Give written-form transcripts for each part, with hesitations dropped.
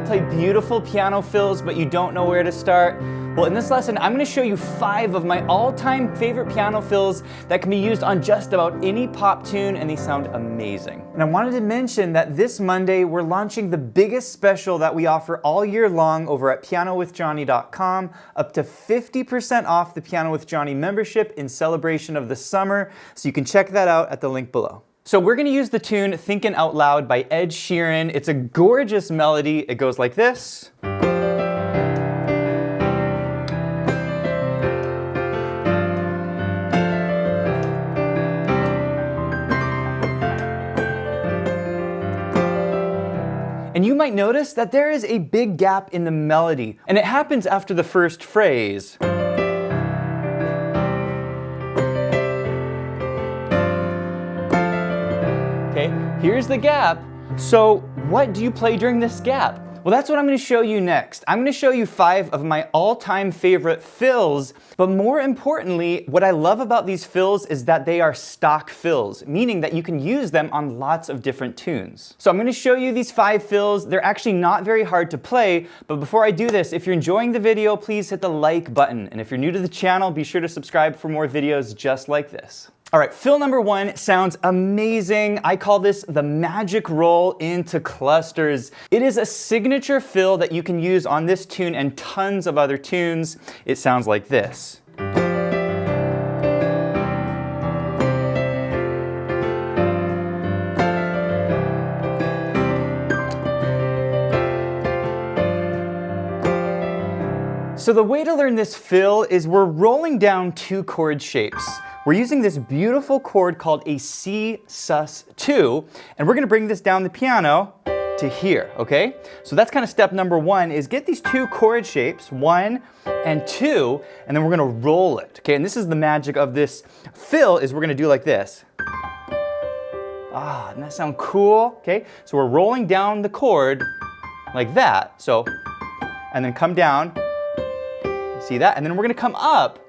to play beautiful piano fills, but you don't know where to start? Well, in this lesson, I'm going to show you 5 of my all-time favorite piano fills that can be used on just about any pop tune, and they sound amazing. And I wanted to mention that this Monday, we're launching the biggest special that we offer all year long over at pianowithjonny.com, up to 50% off the Piano with Jonny membership in celebration of the summer, so you can check that out at the link below. So we're going to use the tune Thinkin' Out Loud by Ed Sheeran. It's a gorgeous melody. It goes like this. And you might notice that there is a big gap in the melody, and it happens after the first phrase. Okay, here's the gap. So what do you play during this gap? Well, that's what I'm going to show you next. I'm going to show you 5 of my all-time favorite fills, but more importantly, what I love about these fills is that they are stock fills, meaning that you can use them on lots of different tunes. So I'm going to show you these 5 fills. They're actually not very hard to play, but before I do this, if you're enjoying the video, please hit the like button. And if you're new to the channel, be sure to subscribe for more videos just like this. All right, fill number 1 sounds amazing. I call this the magic roll into clusters. It is a signature fill that you can use on this tune and tons of other tunes. It sounds like this. So the way to learn this fill is we're rolling down 2 chord shapes. We're using this beautiful chord called a C sus2, and we're going to bring this down the piano to here, okay? So that's kind of step number 1, is get these 2 chord shapes, 1 and 2, and then we're going to roll it, okay? And this is the magic of this fill, is we're going to do like this. Ah, doesn't that sound cool? Okay, so we're rolling down the chord like that, so, and then come down, see that? And then we're going to come up.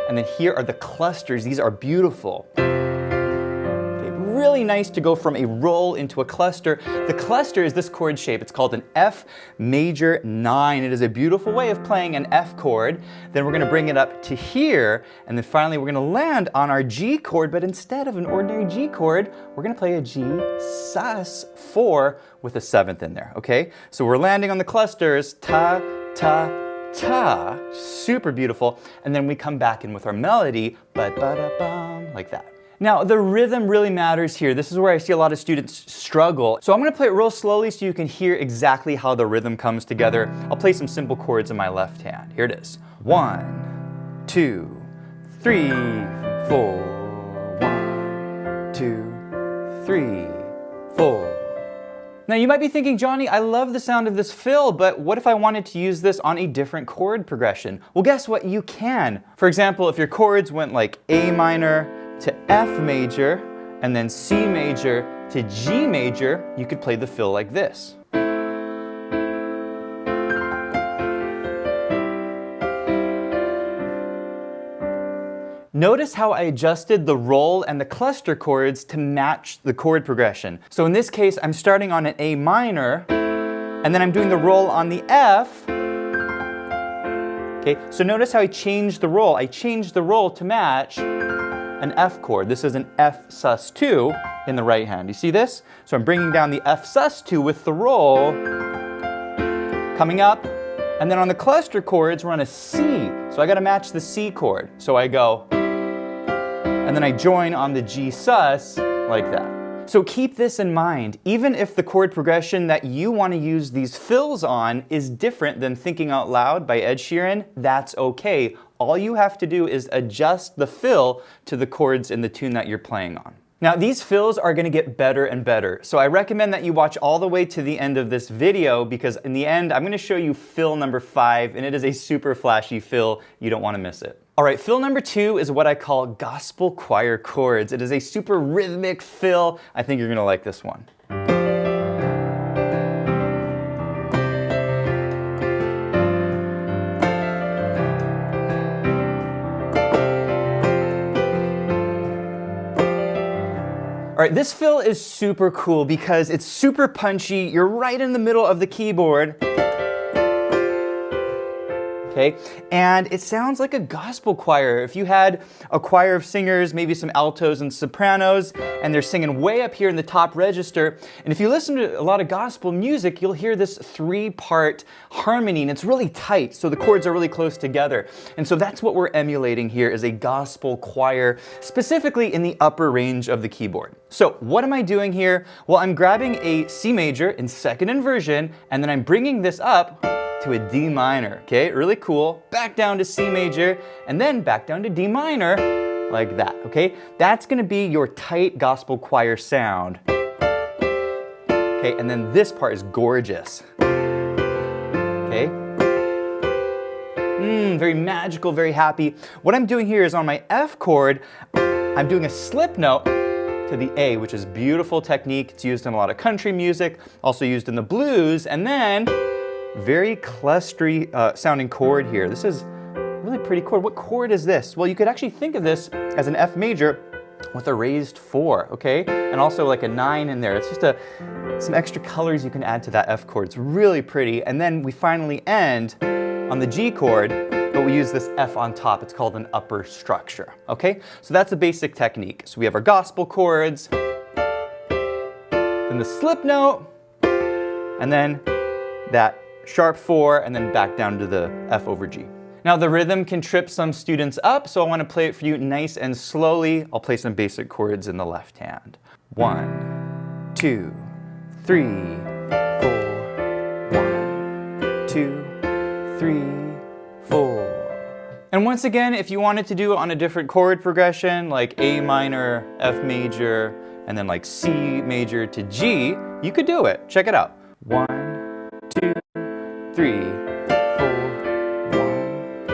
And then here are the clusters. These are beautiful. Okay, really nice to go from a roll into a cluster. The cluster is this chord shape. It's called an F major 9. It is a beautiful way of playing an F chord. Then we're going to bring it up to here. And then finally we're going to land on our G chord. But instead of an ordinary G chord, we're going to play a G sus4 with a 7th in there. Okay? So we're landing on the clusters. Ta, ta, ta, super beautiful, and then we come back in with our melody, ba-da-bum, like that. Now, the rhythm really matters here. This is where I see a lot of students struggle. So I'm going to play it real slowly so you can hear exactly how the rhythm comes together. I'll play some simple chords in my left hand. Here it is. 1, 2, 3, 4. 1, 2, 3, 4. Now you might be thinking, Jonny, I love the sound of this fill, but what if I wanted to use this on a different chord progression? Well, guess what? You can. For example, if your chords went like A minor to F major, and then C major to G major, you could play the fill like this. Notice how I adjusted the roll and the cluster chords to match the chord progression. So in this case, I'm starting on an A minor, and then I'm doing the roll on the F. Okay, so notice how I changed the roll. I changed the roll to match an F chord. This is an F sus2 in the right hand. You see this? So I'm bringing down the F sus2 with the roll, coming up, and then on the cluster chords, we're on a C. So I gotta match the C chord. So I go, and then I join on the G sus like that. So keep this in mind. Even if the chord progression that you want to use these fills on is different than Thinking Out Loud by Ed Sheeran, that's okay. All you have to do is adjust the fill to the chords in the tune that you're playing on. Now these fills are going to get better and better, so I recommend that you watch all the way to the end of this video, because in the end I'm going to show you fill number 5, and it is a super flashy fill. You don't want to miss it. All right, fill number 2 is what I call gospel choir chords. It is a super rhythmic fill. I think you're going to like this one. All All right, this fill is super cool because it's super punchy. You're right in the middle of the keyboard. Okay, and it sounds like a gospel choir. If you had a choir of singers, maybe some altos and sopranos, and they're singing way up here in the top register, and if you listen to a lot of gospel music, you'll hear this 3-part harmony, and it's really tight, so the chords are really close together. And so that's what we're emulating here, is a gospel choir, specifically in the upper range of the keyboard. So what am I doing here? Well, I'm grabbing a C major in second inversion, and then I'm bringing this up to a D minor, okay? Really cool. Back down to C major, and then back down to D minor, like that, okay? That's gonna be your tight gospel choir sound. Okay, and then this part is gorgeous. Okay? Very magical, very happy. What I'm doing here is on my F chord, I'm doing a slip note to the A, which is beautiful technique. It's used in a lot of country music, also used in the blues, and then very clustery sounding chord here. This is a really pretty chord. What chord is this? Well, you could actually think of this as an F major with a raised 4, okay? And also like a 9 in there. It's just some extra colors you can add to that F chord. It's really pretty. And then we finally end on the G chord, but we use this F on top. It's called an upper structure, okay? So that's a basic technique. So we have our gospel chords, then the slip note, and then that sharp 4, and then back down to the F over G. Now the rhythm can trip some students up, so I want to play it for you nice and slowly. I'll play some basic chords in the left hand. 1, 2, 3, 4. 1, 2, 3, 4. And once again, if you wanted to do it on a different chord progression, like A minor, F major, and then like C major to G, you could do it. Check it out. 1, 2, 3, 4. 1, 2,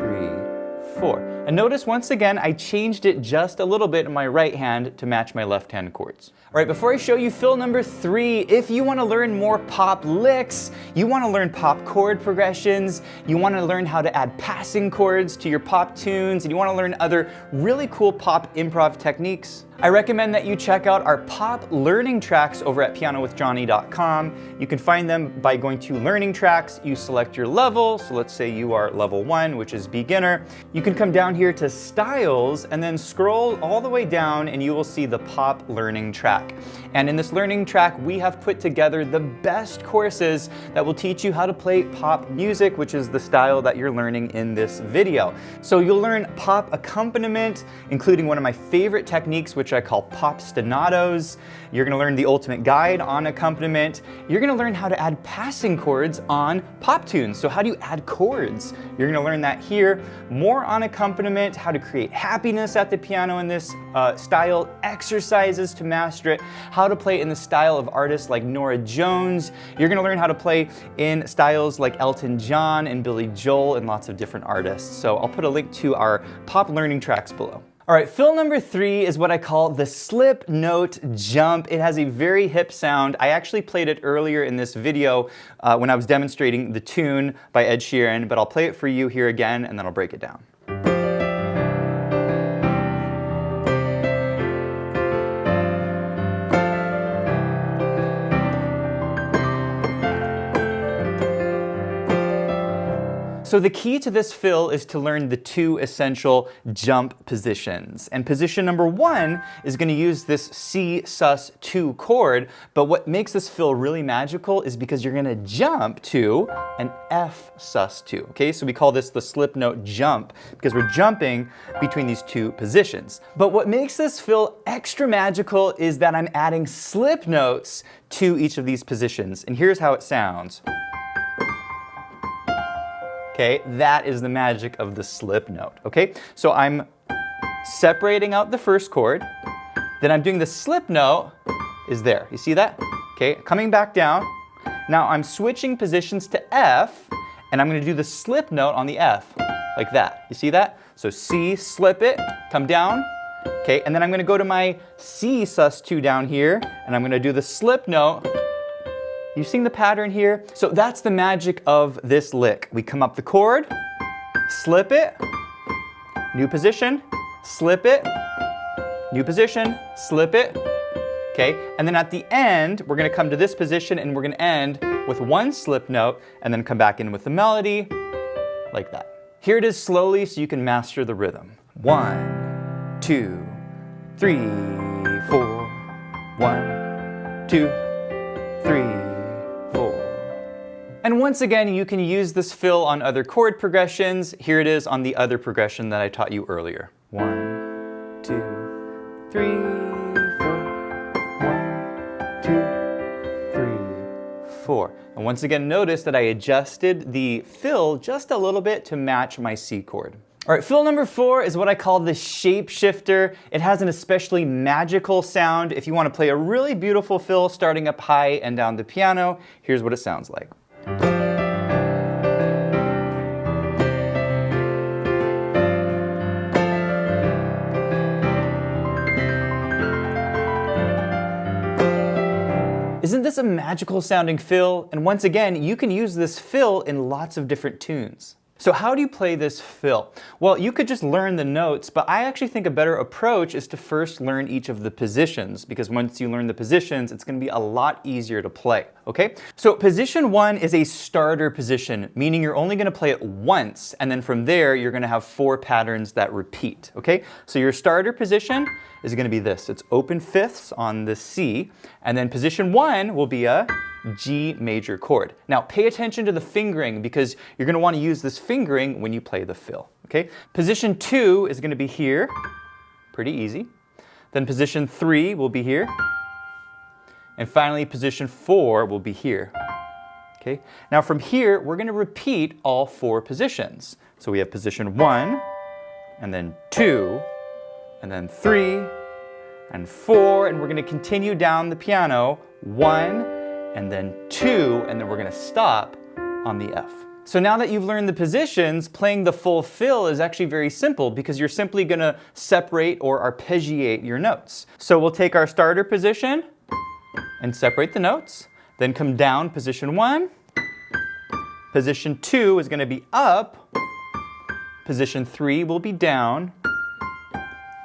3, 4. And notice once again, I changed it just a little bit in my right hand to match my left hand chords. All right, before I show you fill number 3, if you want to learn more pop licks, you want to learn pop chord progressions, you want to learn how to add passing chords to your pop tunes, and you want to learn other really cool pop improv techniques, I recommend that you check out our pop learning tracks over at pianowithjohnny.com. You can find them by going to learning tracks. You select your level, so let's say you are level 1, which is beginner. You can come down here to styles and then scroll all the way down and you will see the pop learning track. And in this learning track, we have put together the best courses that will teach you how to play pop music, which is the style that you're learning in this video. So you'll learn pop accompaniment, including one of my favorite techniques, which I call pop stenotos. You're gonna learn the ultimate guide on accompaniment. You're gonna learn how to add passing chords on pop tunes. So how do you add chords? You're gonna learn that here. More on accompaniment, how to create happiness at the piano in this style, exercises to master it, how to play in the style of artists like Norah Jones. You're gonna learn how to play in styles like Elton John and Billy Joel and lots of different artists. So I'll put a link to our pop learning tracks below. All right, fill number 3 is what I call the slip note jump. It has a very hip sound. I actually played it earlier in this video when I was demonstrating the tune by Ed Sheeran, but I'll play it for you here again and then I'll break it down. So the key to this fill is to learn the 2 essential jump positions. And position number 1 is going to use this C sus2 chord, but what makes this fill really magical is because you're going to jump to an F sus2. Okay, so we call this the slip note jump because we're jumping between these 2 positions. But what makes this fill extra magical is that I'm adding slip notes to each of these positions. And here's how it sounds. Okay, that is the magic of the slip note, okay? So I'm separating out the first chord, then I'm doing the slip note is there. You see that? Okay, coming back down. Now I'm switching positions to F, and I'm gonna do the slip note on the F, like that. You see that? So C, slip it, come down, okay, and then I'm gonna go to my C sus2 down here, and I'm gonna do the slip note. You seeing the pattern here? So that's the magic of this lick. We come up the chord, slip it, new position, slip it, new position, slip it, okay? And then at the end, we're gonna come to this position and we're gonna end with one slip note and then come back in with the melody, like that. Here it is slowly so you can master the rhythm. 1, 2, 3, 4. 1, 2, 3, 4. And once again, you can use this fill on other chord progressions. Here it is on the other progression that I taught you earlier. 1, 2, 3, 4. 1, 2, 3, 4. And once again, notice that I adjusted the fill just a little bit to match my C chord. All right, fill number 4 is what I call the shape shifter. It has an especially magical sound. If you want to play a really beautiful fill starting up high and down the piano, here's what it sounds like. Isn't this a magical sounding fill? And once again, you can use this fill in lots of different tunes. So how do you play this fill? Well, you could just learn the notes, but I actually think a better approach is to first learn each of the positions, because once you learn the positions, it's going to be a lot easier to play, okay? So position 1 is a starter position, meaning you're only going to play it once, and then from there, you're going to have 4 patterns that repeat, okay? So your starter position is going to be this. It's open fifths on the C, and then position 1 will be a G major chord. Now pay attention to the fingering because you're going to want to use this fingering when you play the fill, okay? Position 2 is going to be here, pretty easy. Then position 3 will be here. And finally position 4 will be here, okay? Now from here, we're going to repeat all 4 positions. So we have position 1, and then 2, and then 3, and 4, and we're going to continue down the piano, 1, and then 2, and then we're going to stop on the F. So now that you've learned the positions, playing the full fill is actually very simple because you're simply going to separate or arpeggiate your notes. So we'll take our starter position and separate the notes, then come down position 1, position 2 is going to be up, position 3 will be down,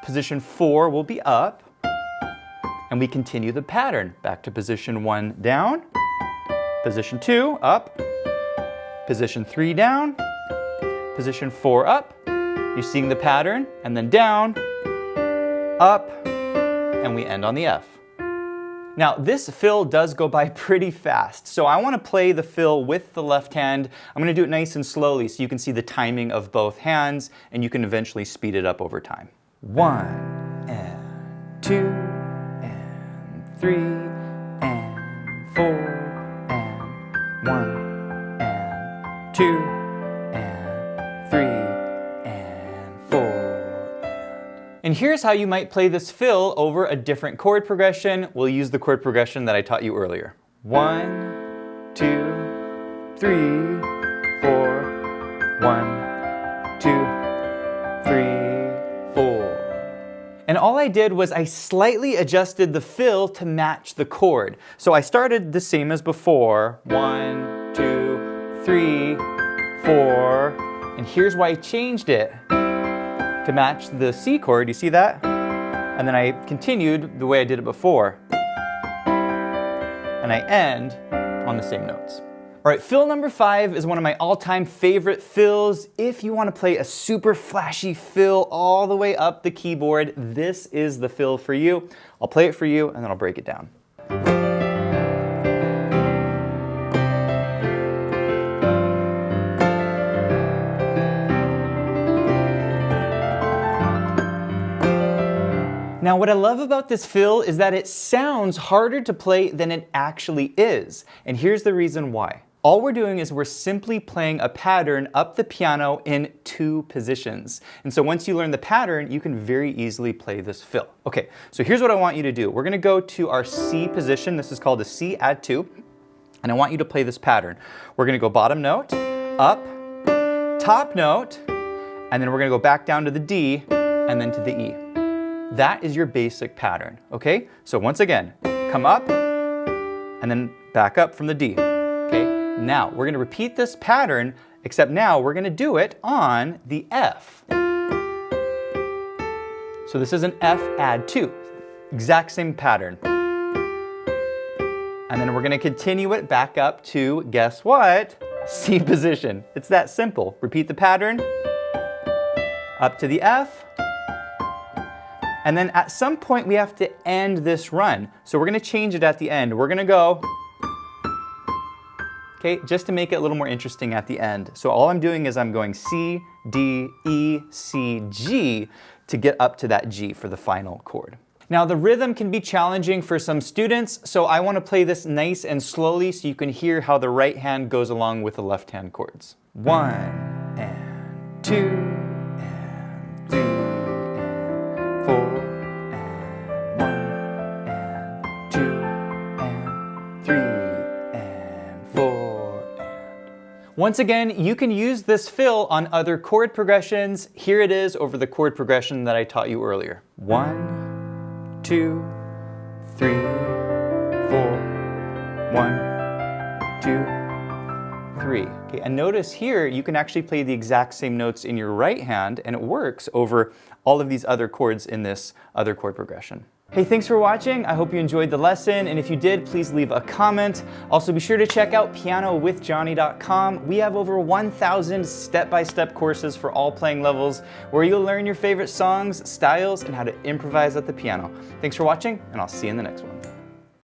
position 4 will be up, and we continue the pattern. Back to position 1 down, position 2 up, position 3 down, position 4 up. You're seeing the pattern, and then down, up, and we end on the F. Now this fill does go by pretty fast, so I want to play the fill with the left hand. I'm going to do it nice and slowly so you can see the timing of both hands, and you can eventually speed it up over time. 1 and 2. 3 and 4 and 1 and 2 and 3 and 4. And here's how you might play this fill over a different chord progression. We'll use the chord progression that I taught you earlier. 1, 2, 3, 4, 1, 2, 3, 4. And all I did was I slightly adjusted the fill to match the chord. So I started the same as before. 1, 2, 3, 4. And here's why I changed it to match the C chord. You see that? And then I continued the way I did it before. And I end on the same notes. All right, fill number 5 is one of my all-time favorite fills. If you want to play a super flashy fill all the way up the keyboard, this is the fill for you. I'll play it for you and then I'll break it down. Now what I love about this fill is that it sounds harder to play than it actually is. And here's the reason why. All we're doing is we're simply playing a pattern up the piano in 2 positions. And so once you learn the pattern, you can very easily play this fill. Okay, so here's what I want you to do. We're gonna go to our C position. This is called a C add 2. And I want you to play this pattern. We're gonna go bottom note, up, top note, and then we're gonna go back down to the D, and then to the E. That is your basic pattern, okay? So once again, come up, and then back up from the D, okay? Now, we're gonna repeat this pattern, except now we're gonna do it on the F. So this is an F add 2, exact same pattern. And then we're gonna continue it back up to, guess what? C position. It's that simple. Repeat the pattern, up to the F, and then at some point we have to end this run. So we're gonna change it at the end. We're gonna go, okay, just to make it a little more interesting at the end. So all I'm doing is I'm going C, D, E, C, G to get up to that G for the final chord. Now the rhythm can be challenging for some students, so I want to play this nice and slowly so you can hear how the right hand goes along with the left hand chords. 1 and 2 and 3 and 4 and 1 and 2 and 3 and 4 and... Once again, you can use this fill on other chord progressions. Here it is over the chord progression that I taught you earlier. 1, 2, 3, 4, 1, 2, 3. Okay, and notice here you can actually play the exact same notes in your right hand and it works over all of these other chords in this other chord progression. Hey, thanks for watching. I hope you enjoyed the lesson, and if you did, please leave a comment. Also, be sure to check out pianowithjonny.com. We have over 1,000 step-by-step courses for all playing levels where you'll learn your favorite songs, styles, and how to improvise at the piano. Thanks for watching, and I'll see you in the next one.